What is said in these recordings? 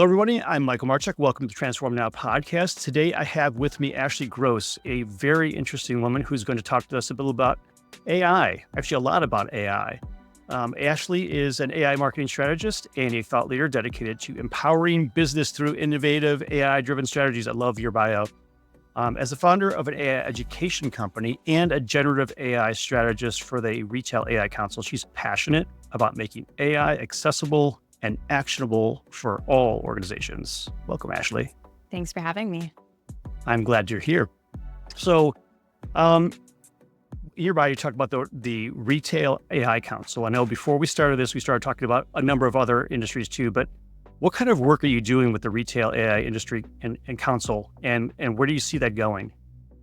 Hello, everybody. I'm Michael Marchuk. Welcome to Transform Now podcast. Today, I have with me Ashley Gross, a very interesting woman who's going to talk to us a little about AI, actually a lot about AI. Ashley is an AI marketing strategist and a thought leader dedicated to empowering business through innovative AI-driven strategies. I love your bio. As a founder of an AI education company and a generative AI strategist for the Retail AI Council, she's passionate about making AI accessible and actionable for all organizations. Welcome, Ashley. Thanks for having me. I'm glad you're here. So, hereby you talked about the Retail AI Council. I know before we started this, we started talking about a number of other industries too, but what kind of work are you doing with the Retail AI industry and council, and where do you see that going?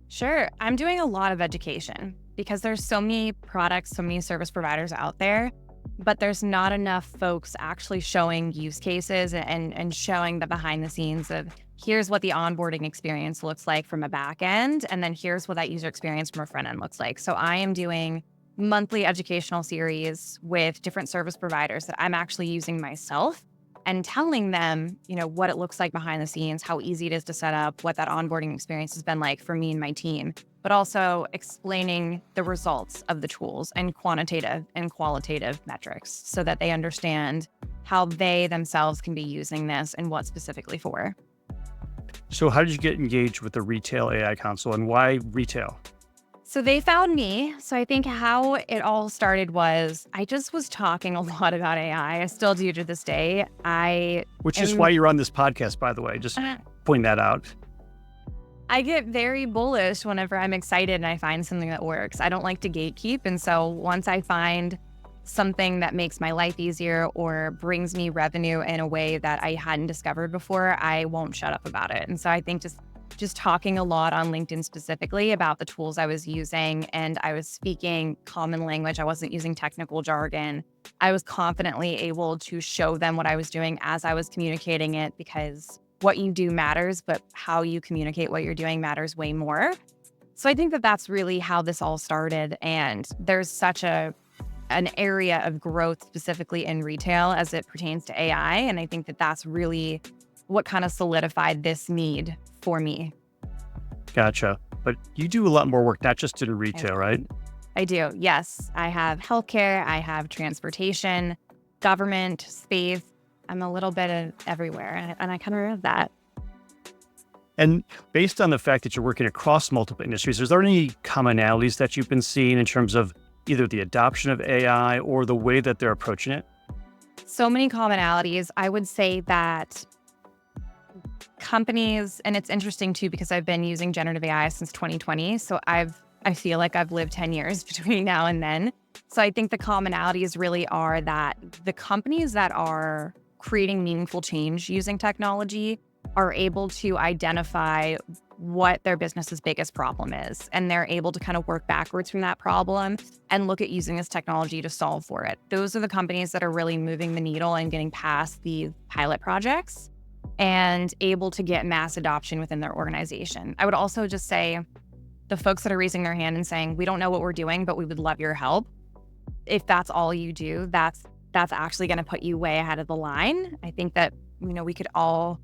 Sure. I'm doing a lot of education because there's so many products, so many service providers out there, but there's not enough folks actually showing use cases and showing the behind the scenes of here's what the onboarding experience looks like from a back end, and then here's what that user experience from a front end looks like. So I am doing monthly educational series with different service providers that I'm actually using myself and telling them, what it looks like behind the scenes, how easy it is to set up, what that onboarding experience has been like for me and my team, but also explaining the results of the tools and quantitative and qualitative metrics so that they understand how they themselves can be using this and what specifically for. So how did you get engaged with the Retail AI Council and why retail? So they found me. So I think how it all started was I just was talking a lot about AI. I still do to this day. Which is why you're on this podcast, by the way, just point that out. I get very bullish whenever I'm excited and I find something that works. I don't like to gatekeep. And so once I find something that makes my life easier or brings me revenue in a way that I hadn't discovered before, I won't shut up about it. And so I think just talking a lot on LinkedIn specifically about the tools I was using, and I was speaking common language. I wasn't using technical jargon. I was confidently able to show them what I was doing as I was communicating it, because what you do matters, but how you communicate what you're doing matters way more. So I think that that's really how this all started. And there's such an area of growth specifically in retail as it pertains to AI. And I think that that's really what kind of solidified this need for me. Gotcha. But you do a lot more work, not just in retail, right? I do. Yes. I have healthcare. I have transportation, government, space. I'm a little bit of everywhere. And I kind of love that. And based on the fact that you're working across multiple industries, is there any commonalities that you've been seeing in terms of either the adoption of AI or the way that they're approaching it? So many commonalities. I would say that companies, and it's interesting too, because I've been using generative AI since 2020. So I feel like I've lived 10 years between now and then. So I think the commonalities really are that the companies that are creating meaningful change using technology are able to identify what their business's biggest problem is. And they're able to kind of work backwards from that problem and look at using this technology to solve for it. Those are the companies that are really moving the needle and getting past the pilot projects and able to get mass adoption within their organization. I would also just say the folks that are raising their hand and saying, we don't know what we're doing, but we would love your help. If that's all you do, that's actually going to put you way ahead of the line. I think that, we could all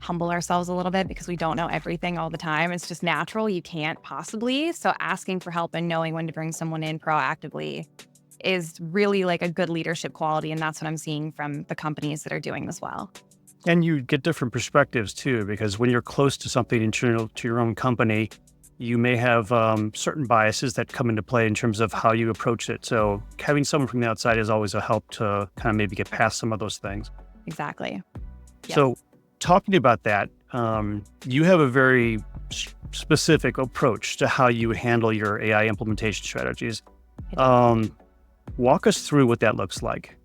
humble ourselves a little bit because we don't know everything all the time. It's just natural. You can't possibly. So asking for help and knowing when to bring someone in proactively is really like a good leadership quality. And that's what I'm seeing from the companies that are doing this well. And you get different perspectives too, because when you're close to something internal to your own company, you may have certain biases that come into play in terms of how you approach it. So having someone from the outside is always a help to kind of maybe get past some of those things. Exactly. Yes. So talking about that, you have a very specific approach to how you handle your AI implementation strategies. Walk us through what that looks like.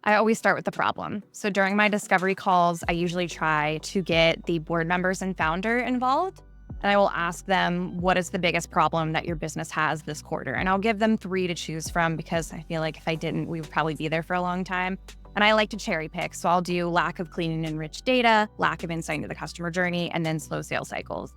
I always start with the problem. So during my discovery calls, I usually try to get the board members and founder involved. And I will ask them, what is the biggest problem that your business has this quarter? And I'll give them 3 to choose from, because I feel like if I didn't, we would probably be there for a long time. And I like to cherry pick. So I'll do lack of clean and enriched data, lack of insight into the customer journey, and then slow sales cycles.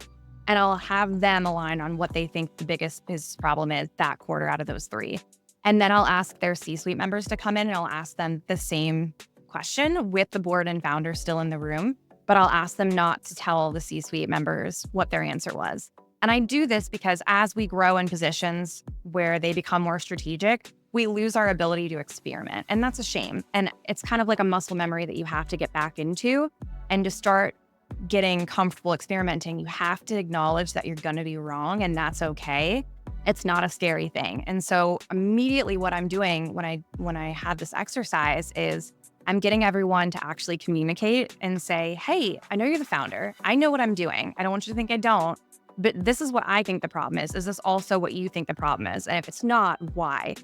And I'll have them align on what they think the biggest business problem is that quarter out of those 3. And then I'll ask their C-suite members to come in and I'll ask them the same question with the board and founder still in the room, but I'll ask them not to tell the C-suite members what their answer was. And I do this because as we grow in positions where they become more strategic, we lose our ability to experiment. And that's a shame. And it's kind of like a muscle memory that you have to get back into. And to start getting comfortable experimenting, you have to acknowledge that you're going to be wrong, and that's okay. It's not a scary thing. And so immediately what I'm doing when I have this exercise is I'm getting everyone to actually communicate and say, hey, I know you're the founder. I know what I'm doing. I don't want you to think I don't. But this is what I think the problem is. Is this also what you think the problem is? And if it's not, why?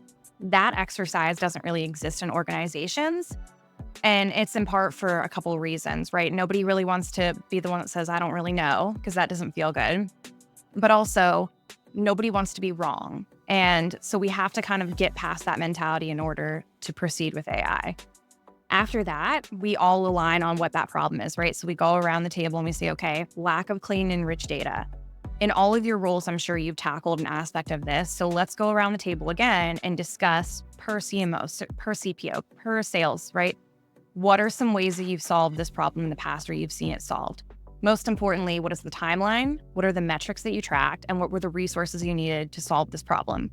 That exercise doesn't really exist in organizations. And it's in part for a couple of reasons, right? Nobody really wants to be the one that says, I don't really know, because that doesn't feel good. But also, nobody wants to be wrong. And so we have to kind of get past that mentality in order to proceed with AI. After that, we all align on what that problem is, right? So we go around the table and we say, okay, lack of clean and rich data. In all of your roles, I'm sure you've tackled an aspect of this. So let's go around the table again and discuss per CMO, per CPO, per sales, right? What are some ways that you've solved this problem in the past or you've seen it solved? Most importantly, what is the timeline? What are the metrics that you tracked? And what were the resources you needed to solve this problem?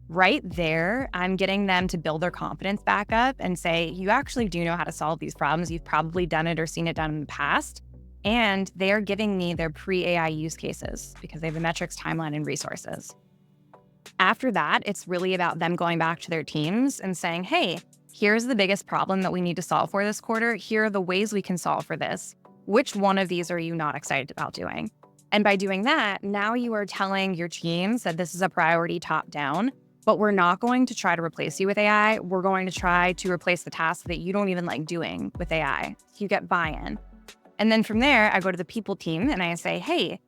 Right there, I'm getting them to build their confidence back up and say, you actually do know how to solve these problems. You've probably done it or seen it done in the past. And they are giving me their pre-AI use cases because they have the metrics, timeline, and resources. After that, it's really about them going back to their teams and saying, hey, here's the biggest problem that we need to solve for this quarter. Here are the ways we can solve for this. Which one of these are you not excited about doing? And by doing that, now you are telling your teams that this is a priority top down, but we're not going to try to replace you with AI. We're going to try to replace the tasks that you don't even like doing with AI. You get buy-in. And then from there, I go to the people team and I say, hey,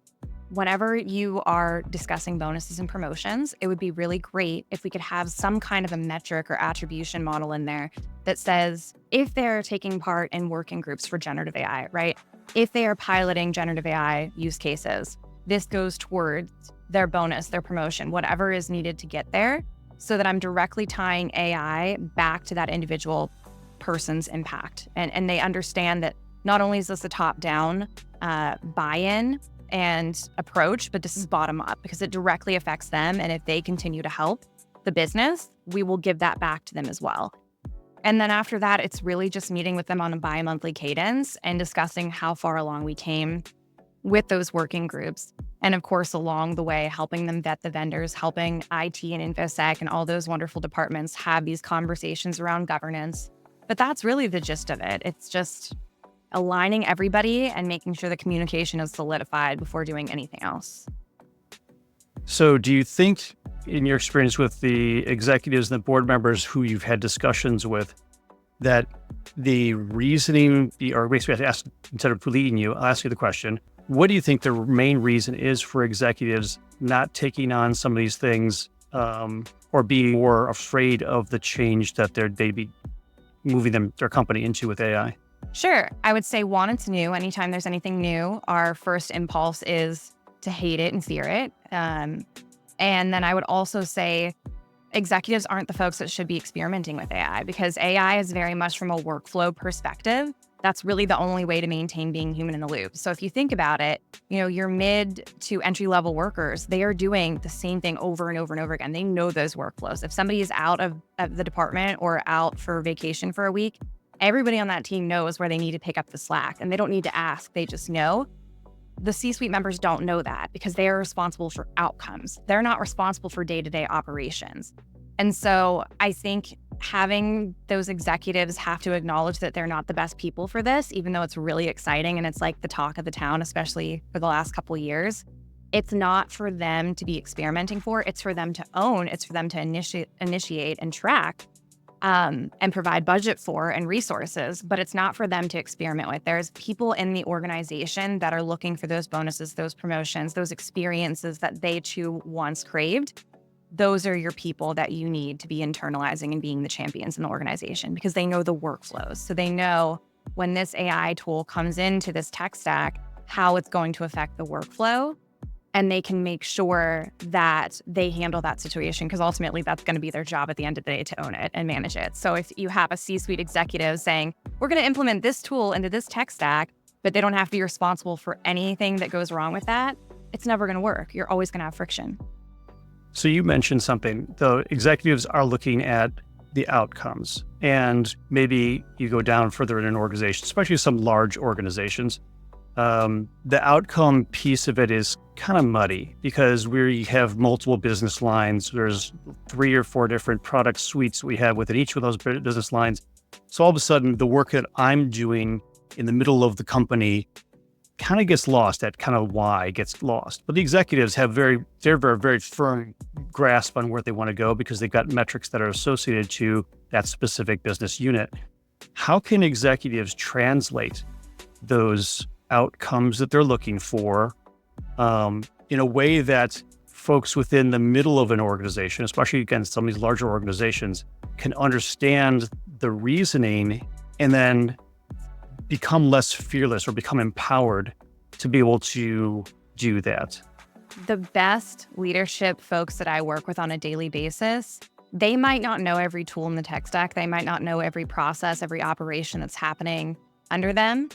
whenever you are discussing bonuses and promotions, it would be really great if we could have some kind of a metric or attribution model in there that says if they're taking part in working groups for generative AI, right? If they are piloting generative AI use cases, this goes towards their bonus, their promotion, whatever is needed to get there, so that I'm directly tying AI back to that individual person's impact. And they understand that not only is this a top-down buy-in and approach, but this is bottom-up because it directly affects them. And if they continue to help the business, we will give that back to them as well. And then after that, it's really just meeting with them on a bi-monthly cadence and discussing how far along we came with those working groups. And of course, along the way, helping them vet the vendors, helping IT and InfoSec and all those wonderful departments have these conversations around governance. But that's really the gist of it. It's just aligning everybody and making sure the communication is solidified before doing anything else. So do you think, in your experience with the executives and the board members who you've had discussions with, that the reasoning, or basically I have to ask, instead of leading you, I'll ask you the question, what do you think the main reason is for executives not taking on some of these things or being more afraid of the change that they'd be moving their company into with AI? Sure. I would say one, it's new. Anytime there's anything new, our first impulse is to hate it and fear it. And then I would also say executives aren't the folks that should be experimenting with AI because AI is very much from a workflow perspective. That's really the only way to maintain being human in the loop. So if you think about it, your mid to entry level workers, they are doing the same thing over and over and over again. They know those workflows. If somebody is out of the department or out for vacation for a week, everybody on that team knows where they need to pick up the slack and they don't need to ask, they just know. The C-suite members don't know that because they are responsible for outcomes. They're not responsible for day-to-day operations. And so I think having those executives have to acknowledge that they're not the best people for this, even though it's really exciting and it's like the talk of the town, especially for the last couple of years. It's not for them to be experimenting for, it's for them to own, it's for them to initiate and track and provide budget for and resources, but it's not for them to experiment with. There's people in the organization that are looking for those bonuses, those promotions, those experiences that they too once craved. Those are your people that you need to be internalizing and being the champions in the organization because they know the workflows. So they know when this AI tool comes into this tech stack, how it's going to affect the workflow. And they can make sure that they handle that situation because ultimately that's going to be their job at the end of the day to own it and manage it. So if you have a C-suite executive saying, we're going to implement this tool into this tech stack, but they don't have to be responsible for anything that goes wrong with that, it's never going to work. You're always going to have friction. So you mentioned something. The executives are looking at the outcomes, and maybe you go down further in an organization, especially some large organizations. The outcome piece of it is kind of muddy because we have multiple business lines. There's 3 or 4 different product suites we have within each of those business lines. So all of a sudden, the work that I'm doing in the middle of the company kind of gets lost. That kind of why gets lost. But the executives have very firm grasp on where they want to go because they've got metrics that are associated to that specific business unit. How can executives translate those outcomes that they're looking for in a way that folks within the middle of an organization, especially against some of these larger organizations, can understand the reasoning and then become less fearless or become empowered to be able to do that? The best leadership folks that I work with on a daily basis, they might not know every tool in the tech stack. They might not know every process, every operation that's happening under them,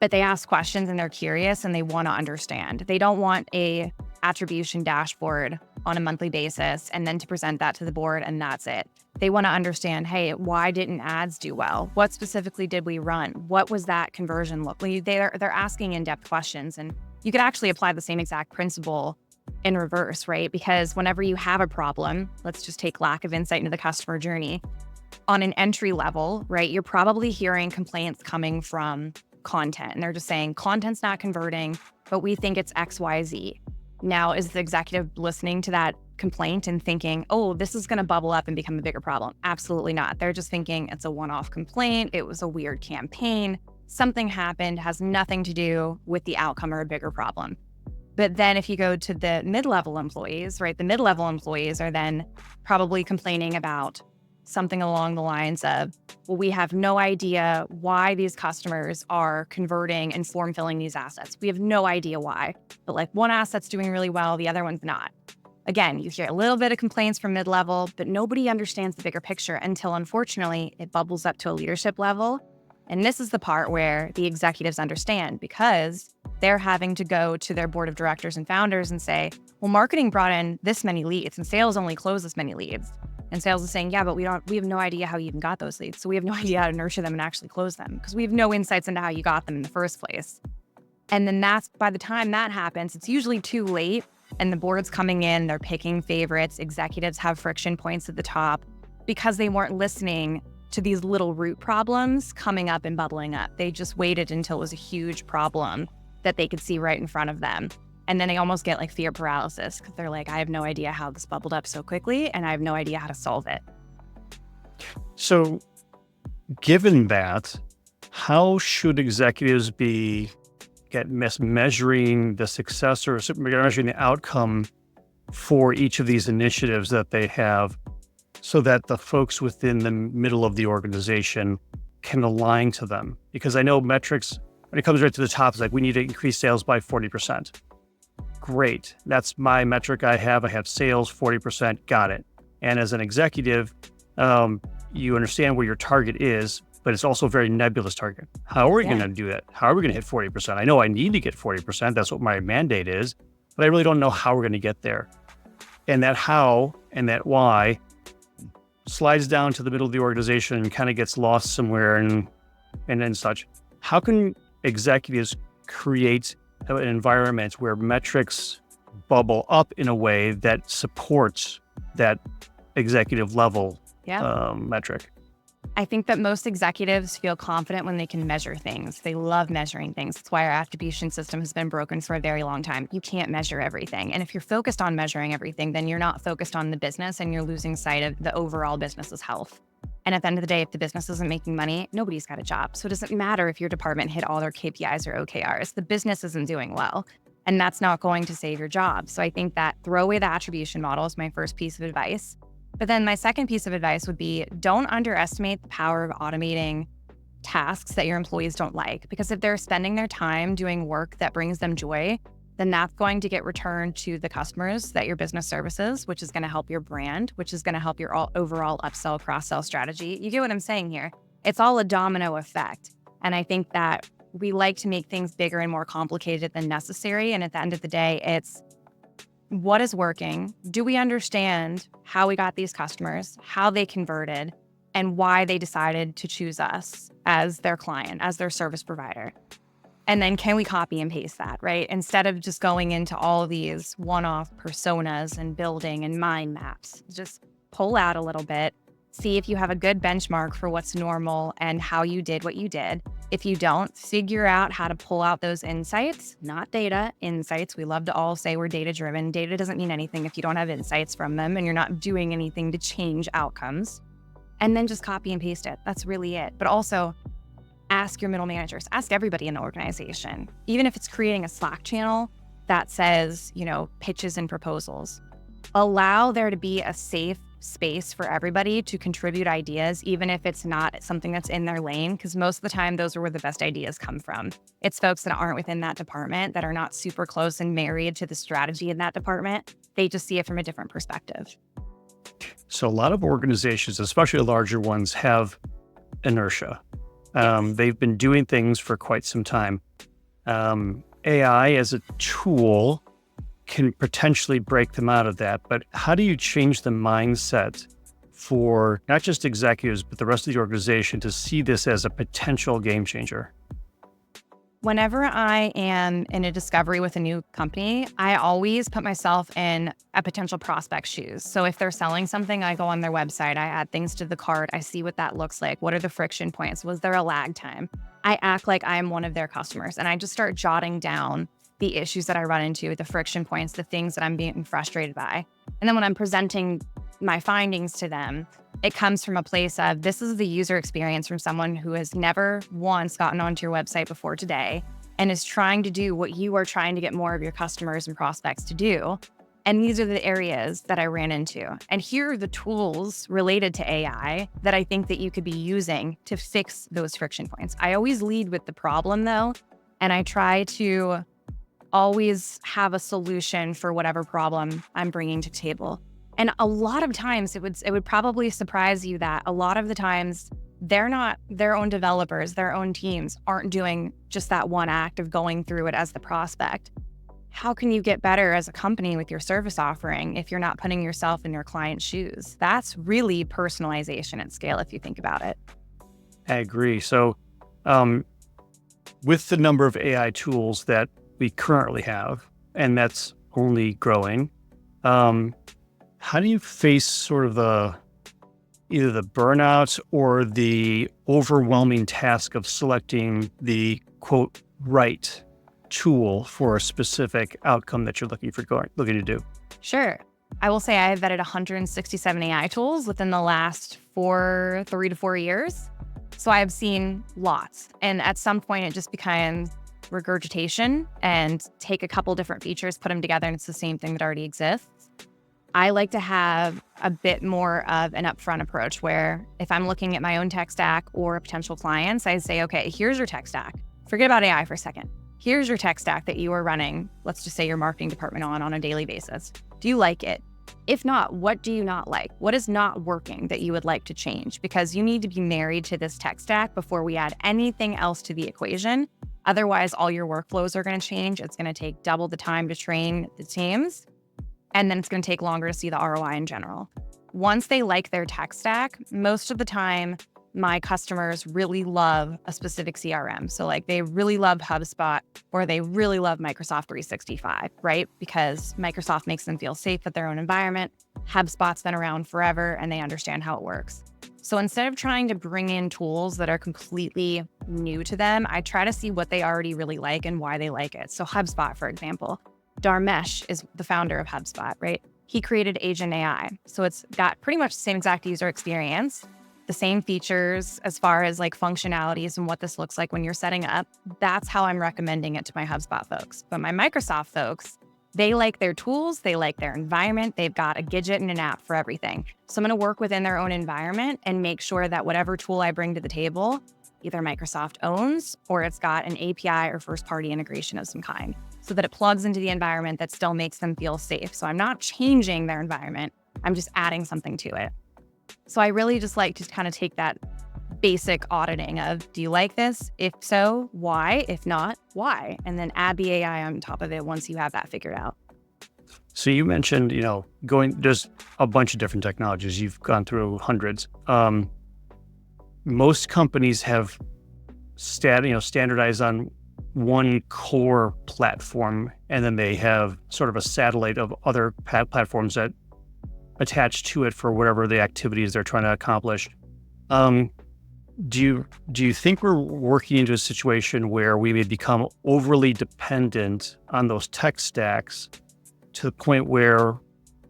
but they ask questions and they're curious and they want to understand. They don't want a attribution dashboard on a monthly basis and then to present that to the board and that's it. They want to understand, hey, why didn't ads do well? What specifically did we run? What was that conversion look like? They're asking in-depth questions, and you could actually apply the same exact principle in reverse, right? Because whenever you have a problem, let's just take lack of insight into the customer journey. On an entry level, right, you're probably hearing complaints coming from content, and they're just saying content's not converting, but we think it's XYZ. Now, is the executive listening to that complaint and thinking, oh, this is going to bubble up and become a bigger problem? Absolutely not. They're just thinking it's a one-off complaint. It was a weird campaign. Something happened, has nothing to do with the outcome or a bigger problem. But then if you go to the mid-level employees, right, the mid-level employees are then probably complaining about something along the lines of, well, we have no idea why these customers are converting and form filling these assets. We have no idea why, but like one asset's doing really well, the other one's not. Again, you hear a little bit of complaints from mid-level, but nobody understands the bigger picture until, unfortunately, it bubbles up to a leadership level. And this is the part where the executives understand, because they're having to go to their board of directors and founders and say, well, marketing brought in this many leads and sales only closed this many leads. And sales is saying, yeah, but we have no idea how you even got those leads. So we have no idea how to nurture them and actually close them because we have no insights into how you got them in the first place. And then by the time that happens, it's usually too late. And the board's coming in, they're picking favorites. Executives have friction points at the top because they weren't listening to these little root problems coming up and bubbling up. They just waited until it was a huge problem that they could see right in front of them. And then they almost get like fear paralysis because they're like, I have no idea how this bubbled up so quickly and I have no idea how to solve it. So given that, how should executives be measuring the success or measuring the outcome for each of these initiatives that they have so that the folks within the middle of the organization can align to them? Because I know metrics, when it comes right to the top, is like, we need to increase sales by 40%. Great. That's my metric I have. I have sales 40%. Got it. And as an executive, you understand where your target is, but it's also a very nebulous target. How are we going to do that? How are we going to hit 40%? I know I need to get 40%. That's what my mandate is, but I really don't know how we're going to get there. And that how and that why slides down to the middle of the organization and kind of gets lost somewhere and then such. How can executives create an environment where metrics bubble up in a way that supports that executive level metric? I think that most executives feel confident when they can measure things. They love measuring things. That's why our attribution system has been broken for a very long time. You can't measure everything. And if you're focused on measuring everything, then you're not focused on the business and you're losing sight of the overall business's health. And at the end of the day, if the business isn't making money, nobody's got a job. So it doesn't matter if your department hit all their KPIs or OKRs. The business isn't doing well, and that's not going to save your job. So I think that throw away the attribution model is my first piece of advice. But then my second piece of advice would be, don't underestimate the power of automating tasks that your employees don't like. Because if they're spending their time doing work that brings them joy, then that's going to get returned to the customers that your business services, which is going to help your brand, which is going to help your overall upsell, cross-sell strategy. You get what I'm saying here? It's all a domino effect. And I think that we like to make things bigger and more complicated than necessary. And at the end of the day, it's what is working? Do we understand how we got these customers, how they converted, and why they decided to choose us as their client, as their service provider? And then can we copy and paste that, right? Instead of just going into all of these one-off personas and building and mind maps, just pull out a little bit, see if you have a good benchmark for what's normal and how you did what you did. If you don't, figure out how to pull out those insights, not data, insights. We love to all say we're data-driven. Data doesn't mean anything if you don't have insights from them and you're not doing anything to change outcomes. And then just copy and paste it. That's really it. But also, ask your middle managers, ask everybody in the organization, even if it's creating a Slack channel that says, pitches and proposals. Allow there to be a safe space for everybody to contribute ideas, even if it's not something that's in their lane, because most of the time, those are where the best ideas come from. It's folks that aren't within that department, that are not super close and married to the strategy in that department. They just see it from a different perspective. So a lot of organizations, especially larger ones, have inertia. They've been doing things for quite some time. AI as a tool can potentially break them out of that. But how do you change the mindset for not just executives, but the rest of the organization to see this as a potential game changer? Whenever I am in a discovery with a new company, I always put myself in a potential prospect's shoes. So if they're selling something, I go on their website, I add things to the cart, I see what that looks like. What are the friction points? Was there a lag time? I act like I am one of their customers and I just start jotting down the issues that I run into, the friction points, the things that I'm being frustrated by. And then when I'm presenting my findings to them, it comes from a place of, this is the user experience from someone who has never once gotten onto your website before today and is trying to do what you are trying to get more of your customers and prospects to do. And these are the areas that I ran into. And here are the tools related to AI that I think that you could be using to fix those friction points. I always lead with the problem though, and I try to always have a solution for whatever problem I'm bringing to table. And a lot of times it would probably surprise you that a lot of the times they're not their own developers, their own teams aren't doing just that one act of going through it as the prospect. How can you get better as a company with your service offering if you're not putting yourself in your client's shoes? That's really personalization at scale if you think about it. I agree. So with the number of AI tools that we currently have, and that's only growing, how do you face sort of either the burnout or the overwhelming task of selecting the quote right tool for a specific outcome that you're looking to do? Sure. I will say I have vetted 167 AI tools within the last 3 to 4 years. So I've seen lots. And at some point it just becomes regurgitation and take a couple different features, put them together, and it's the same thing that already exists. I like to have a bit more of an upfront approach where if I'm looking at my own tech stack or potential clients, I say, okay, here's your tech stack. Forget about AI for a second. Here's your tech stack that you are running, let's just say your marketing department on a daily basis. Do you like it? If not, what do you not like? What is not working that you would like to change? Because you need to be married to this tech stack before we add anything else to the equation. Otherwise, all your workflows are going to change. It's going to take double the time to train the teams. And then it's going to take longer to see the ROI in general. Once they like their tech stack, most of the time, my customers really love a specific CRM. So like they really love HubSpot or they really love Microsoft 365, right? Because Microsoft makes them feel safe at their own environment. HubSpot's been around forever and they understand how it works. So instead of trying to bring in tools that are completely new to them, I try to see what they already really like and why they like it. So HubSpot, for example, Dharmesh is the founder of HubSpot, right? He created Agent AI. So it's got pretty much the same exact user experience, the same features as far as like functionalities and what this looks like when you're setting up. That's how I'm recommending it to my HubSpot folks. But my Microsoft folks, they like their tools, they like their environment, they've got a widget and an app for everything. So I'm going to work within their own environment and make sure that whatever tool I bring to the table, either Microsoft owns or it's got an API or first-party integration of some kind, so that it plugs into the environment that still makes them feel safe. So I'm not changing their environment, I'm just adding something to it. So I really just like to kind of take that basic auditing of, do you like this? If so, why? If not, why? And then add the AI on top of it once you have that figured out. So you mentioned, there's a bunch of different technologies. You've gone through hundreds. Most companies have standardized on one core platform, and then they have sort of a satellite of other platforms that attach to it for whatever the activities they're trying to accomplish. Do you think we're working into a situation where we may become overly dependent on those tech stacks to the point where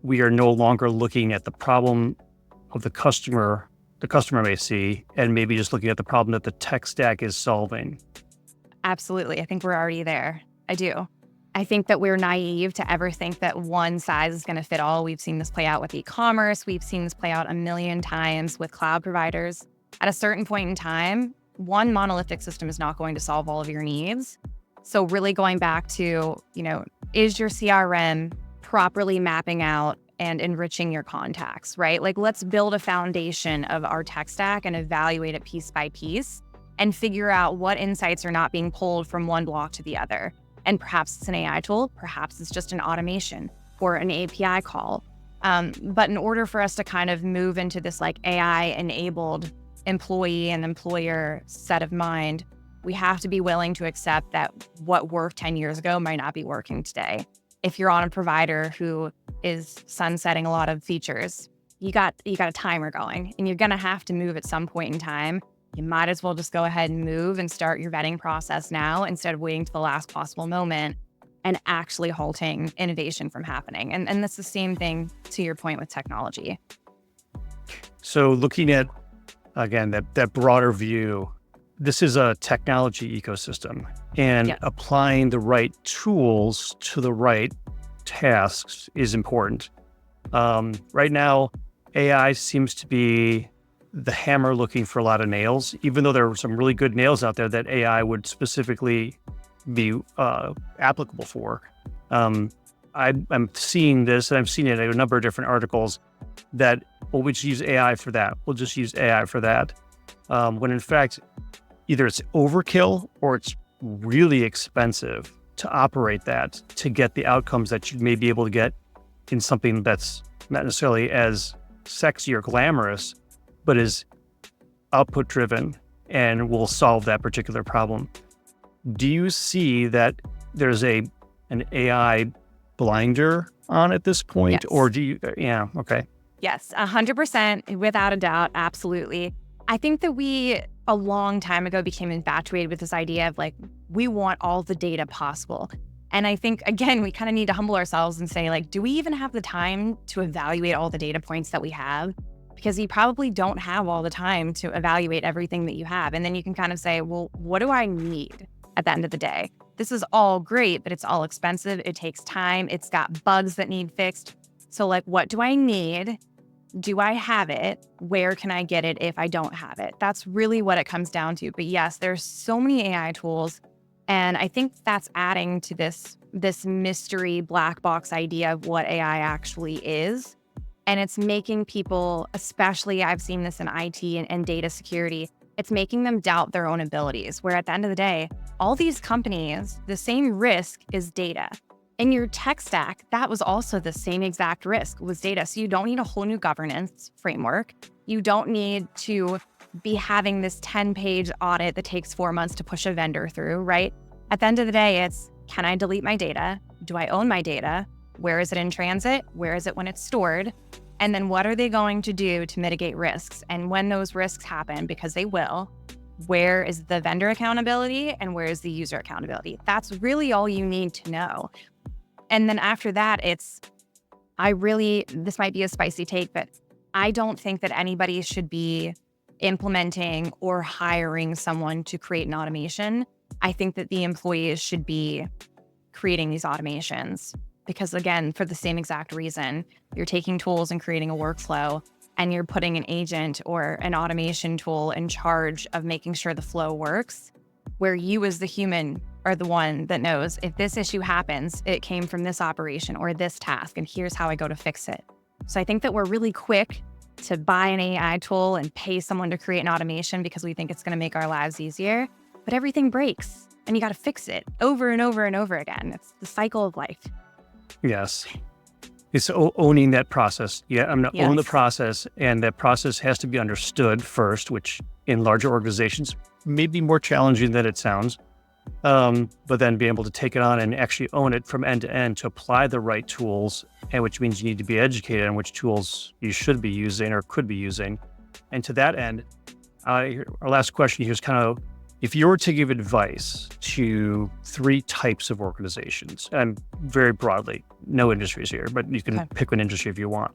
we are no longer looking at the problem of the customer may see, and maybe just looking at the problem that the tech stack is solving? Absolutely. I think we're already there. I do. I think that we're naive to ever think that one size is going to fit all. We've seen this play out with e-commerce. We've seen this play out a million times with cloud providers. At a certain point in time, one monolithic system is not going to solve all of your needs. So really going back to, is your CRM properly mapping out and enriching your contacts, right? Like, let's build a foundation of our tech stack and evaluate it piece by piece and figure out what insights are not being pulled from one block to the other. And perhaps it's an AI tool, perhaps it's just an automation or an API call. But in order for us to kind of move into this like AI-enabled employee and employer set of mind, we have to be willing to accept that what worked 10 years ago might not be working today. If you're on a provider who is sunsetting a lot of features, you got a timer going, and you're gonna have to move at some point in time. You might as well just go ahead and move and start your vetting process now instead of waiting to the last possible moment and actually halting innovation from happening. And that's the same thing to your point with technology. So looking at, again, that broader view, this is a technology ecosystem, and Yes. applying the right tools to the right tasks is important. Right now, AI seems to be the hammer looking for a lot of nails, even though there are some really good nails out there that AI would specifically be applicable for. I'm seeing this, and I've seen it in a number of different articles, that, well, we just use AI for that. We'll just use AI for that. When in fact, either it's overkill or it's really expensive to operate that to get the outcomes that you may be able to get in something that's not necessarily as sexy or glamorous, but is output driven and will solve that particular problem. Do you see that there's an AI blinder on at this point? Yes. Or do you, yeah, okay. Yes, 100%, without a doubt, absolutely. I think that we, a long time ago, became infatuated with this idea of like, we want all the data possible. And I think, again, we kind of need to humble ourselves and say, like, do we even have the time to evaluate all the data points that we have? Because you probably don't have all the time to evaluate everything that you have. And then you can kind of say, well, what do I need at the end of the day? This is all great, but it's all expensive. It takes time. It's got bugs that need fixed. So like, what do I need? Do I have it? Where can I get it if I don't have it? That's really what it comes down to. But yes, there's so many AI tools. And I think that's adding to this mystery black box idea of what AI actually is. And it's making people, especially I've seen this in IT and data security, it's making them doubt their own abilities, where at the end of the day, all these companies, the same risk is data. In your tech stack, that was also the same exact risk, was data. So you don't need a whole new governance framework. You don't need to be having this 10-page audit that takes 4 months to push a vendor through, right? At the end of the day, it's, can I delete my data? Do I own my data? Where is it in transit? Where is it when it's stored? And then what are they going to do to mitigate risks? And when those risks happen, because they will, where is the vendor accountability and where is the user accountability? That's really all you need to know. And then after that, this might be a spicy take, but I don't think that anybody should be implementing or hiring someone to create an automation. I think that the employees should be creating these automations because, again, for the same exact reason, you're taking tools and creating a workflow and you're putting an agent or an automation tool in charge of making sure the flow works, where you as the human are the one that knows if this issue happens, it came from this operation or this task, and here's how I go to fix it. So I think that we're really quick to buy an AI tool and pay someone to create an automation because we think it's going to make our lives easier. But everything breaks and you got to fix it over and over and over again. It's the cycle of life. Yes. It's owning that process. Yeah, I'm going to own the process, and that process has to be understood first, which in larger organizations may be more challenging than it sounds. But then be able to take it on and actually own it from end to end to apply the right tools, and which means you need to be educated on which tools you should be using or could be using. And to that end, our last question here is kind of, if you were to give advice to 3 types of organizations, and very broadly, no industries here, but you can pick an industry if you want.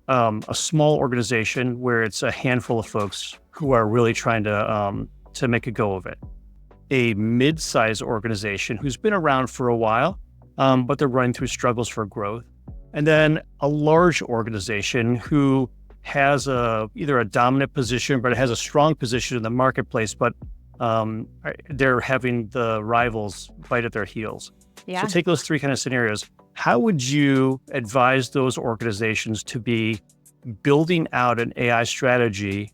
A small organization where it's a handful of folks who are really trying to make a go of it. A mid-sized organization who's been around for a while, but they're running through struggles for growth. And then a large organization who has either a dominant position, but it has a strong position in the marketplace, but they're having the rivals bite at their heels. Yeah. So take those 3 kind of scenarios. How would you advise those organizations to be building out an AI strategy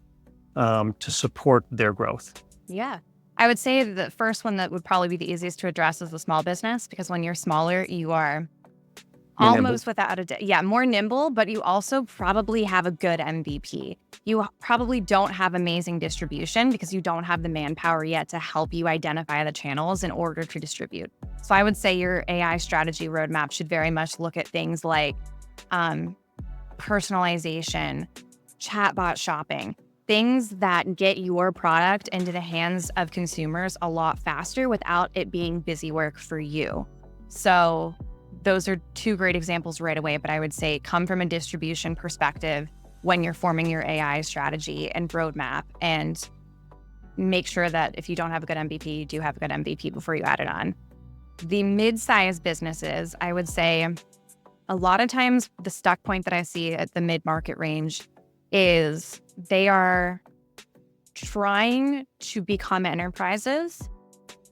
to support their growth? Yeah. I would say the first one that would probably be the easiest to address is the small business, because when you're smaller, you are almost without a doubt. Yeah, more nimble, but you also probably have a good MVP. You probably don't have amazing distribution because you don't have the manpower yet to help you identify the channels in order to distribute. So I would say your AI strategy roadmap should very much look at things like personalization, chatbot shopping, things that get your product into the hands of consumers a lot faster without it being busy work for you. So those are 2 great examples right away, but I would say come from a distribution perspective when you're forming your AI strategy and roadmap, and make sure that if you don't have a good MVP, you do have a good MVP before you add it on. The mid-sized businesses, I would say a lot of times the stuck point that I see at the mid-market range is they are trying to become enterprises,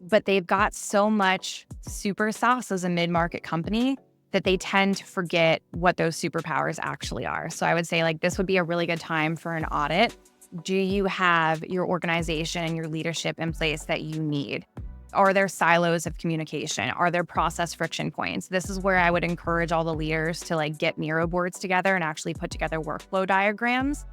but they've got so much super sauce as a mid-market company that they tend to forget what those superpowers actually are. So I would say this would be a really good time for an audit. Do you have your organization and your leadership in place that you need? Are there silos of communication? Are there process friction points? This is where I would encourage all the leaders to get Miro boards together and actually put together workflow diagrams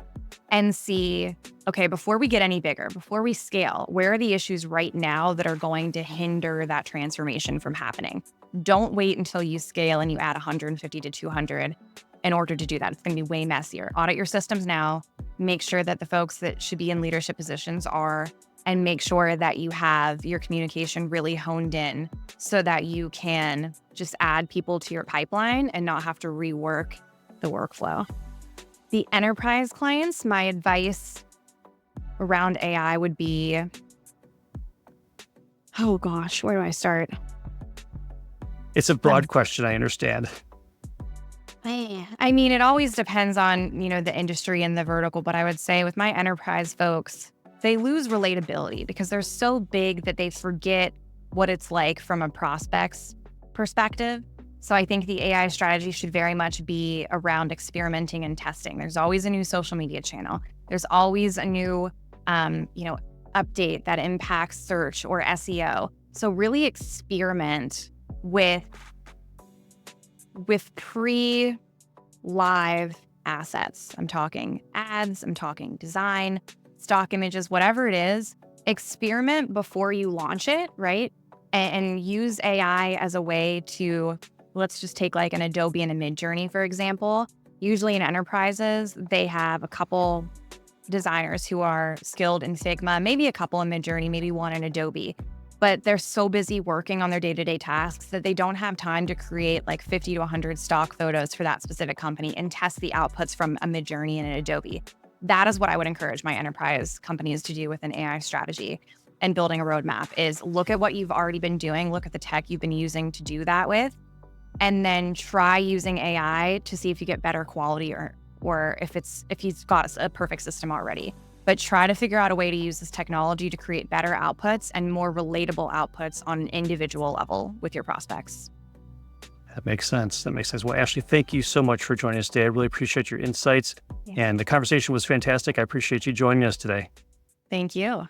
and see, okay, before we get any bigger, before we scale, where are the issues right now that are going to hinder that transformation from happening? Don't wait until you scale and you add 150 to 200 in order to do that. It's going to be way messier. Audit your systems now. Make sure that the folks that should be in leadership positions are, and make sure that you have your communication really honed in so that you can just add people to your pipeline and not have to rework the workflow. The enterprise clients, my advice around AI would be, oh gosh, where do I start? It's a broad question, I understand. I mean, it always depends on, the industry and the vertical, but I would say with my enterprise folks, they lose relatability because they're so big that they forget what it's like from a prospect's perspective. So I think the AI strategy should very much be around experimenting and testing. There's always a new social media channel. There's always a new, update that impacts search or SEO. So really experiment with pre-live assets. I'm talking ads, I'm talking design, stock images, whatever it is. Experiment before you launch it, right? And use AI as a way to, let's just take an Adobe and a Midjourney, for example. Usually in enterprises, they have a couple designers who are skilled in Figma, maybe a couple in Midjourney, maybe one in Adobe. But they're so busy working on their day-to-day tasks that they don't have time to create 50 to 100 stock photos for that specific company and test the outputs from a Midjourney and an Adobe. That is what I would encourage my enterprise companies to do with an AI strategy and building a roadmap, is look at what you've already been doing, look at the tech you've been using to do that with, and then try using AI to see if you get better quality or if he's got a perfect system already. But try to figure out a way to use this technology to create better outputs and more relatable outputs on an individual level with your prospects. That makes sense. That makes sense. Well, Ashley, thank you so much for joining us today. I really appreciate your insights, Yeah. and the conversation was fantastic. I appreciate you joining us today. Thank you.